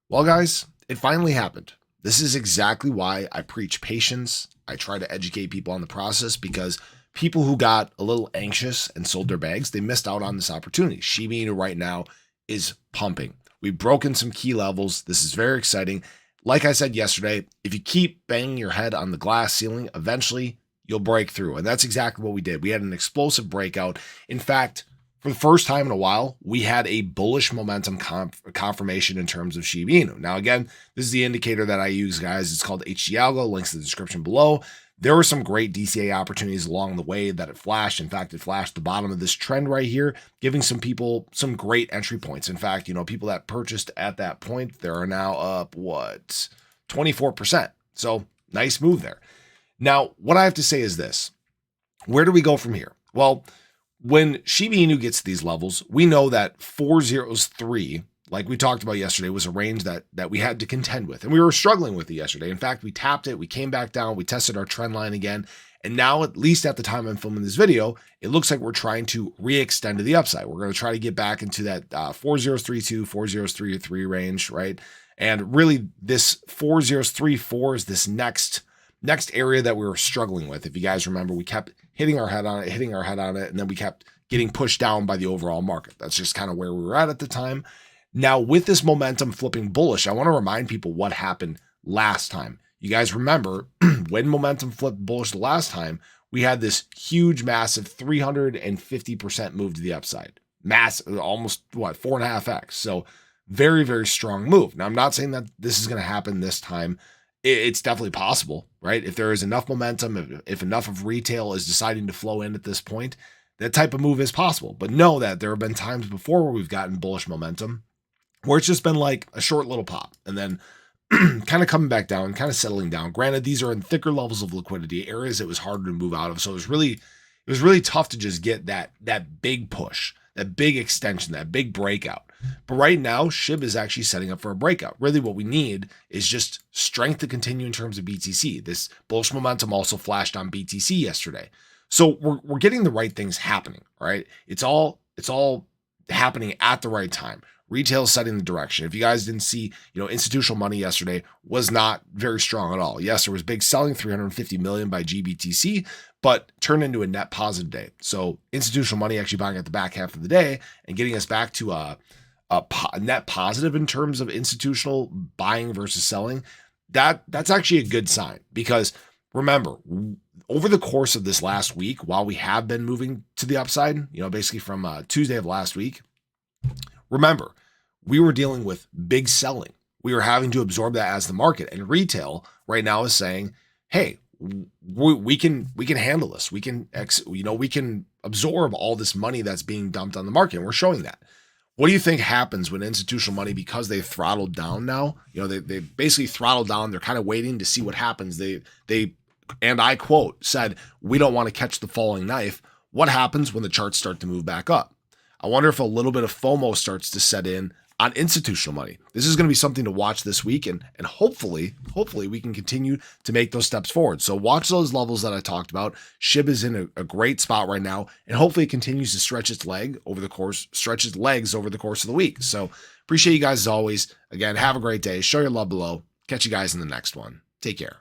Well, guys, it finally happened. This is exactly why I preach patience. I try to educate people on the process because people who got a little anxious and sold their bags, they missed out on this opportunity. Shiba Inu right now is pumping. We've broken some key levels. This is very exciting. Like I said yesterday, if you keep banging your head on the glass ceiling, eventually you'll break through. And that's exactly what we did. We had an explosive breakout. In fact, for the first time in a while, we had a bullish momentum confirmation in terms of Shiba Inu. Now, again, this is the indicator that I use, guys. It's called HG Algo. Links in the description below. There were some great DCA opportunities along the way that it flashed. In fact, it flashed the bottom of this trend right here, giving some people some great entry points. In fact, people that purchased at that point, they are now up, 24%. So nice move there. Now, what I have to say is this. Where do we go from here? Well, when Shiba Inu gets to these levels, we know that 403, like we talked about yesterday, was a range that we had to contend with. And we were struggling with it yesterday. In fact, we tapped it, we came back down, we tested our trend line again. And now, at least at the time I'm filming this video, it looks like we're trying to re-extend to the upside. We're going to try to get back into that 4032, 4033 range, right? And really, this 4034 is this next area that we were struggling with. If you guys remember, we kept hitting our head on it, and then we kept getting pushed down by the overall market. That's just kind of where we were at the time. Now, with this momentum flipping bullish, I want to remind people what happened last time. You guys remember when momentum flipped bullish the last time, we had this huge, massive 350% move to the upside. Massive, almost 4.5x. So very, very strong move. Now, I'm not saying that this is going to happen this time. It's definitely possible, right? If there is enough momentum, if enough of retail is deciding to flow in at this point, that type of move is possible. But know that there have been times before where we've gotten bullish momentum where it's just been like a short little pop and then kind of coming back down, kind of settling down. Granted, these are in thicker levels of liquidity, areas it was harder to move out of. So it was really tough to just get that big push, that big extension, that big breakout. But right now, Shib is actually setting up for a breakout. Really what we need is just strength to continue in terms of BTC. This bullish momentum also flashed on BTC yesterday. So we're getting the right things happening, right? It's all happening at the right time. Retail is setting the direction. If you guys didn't see, institutional money yesterday was not very strong at all. Yes, there was big selling, 350 million by GBTC, but turned into a net positive day. So institutional money actually buying at the back half of the day and getting us back to a net positive in terms of institutional buying versus selling. That's actually a good sign because remember, over the course of this last week, while we have been moving to the upside, basically from Tuesday of last week, remember, we were dealing with big selling. We were having to absorb that as the market, and retail right now is saying, "Hey, we can handle this. We can absorb all this money that's being dumped on the market." And we're showing that. What do you think happens when institutional money, because they've throttled down now? They basically throttled down. They're kind of waiting to see what happens. They and I quote said, "We don't want to catch the falling knife." What happens when the charts start to move back up? I wonder if a little bit of FOMO starts to set in on institutional money. This is going to be something to watch this week, and hopefully we can continue to make those steps forward. So watch those levels that I talked about. Shib is in a great spot right now, and hopefully it continues to stretch its legs over the course of the week. So appreciate you guys as always. Again, have a great day. Show your love below. Catch you guys in the next one. Take care.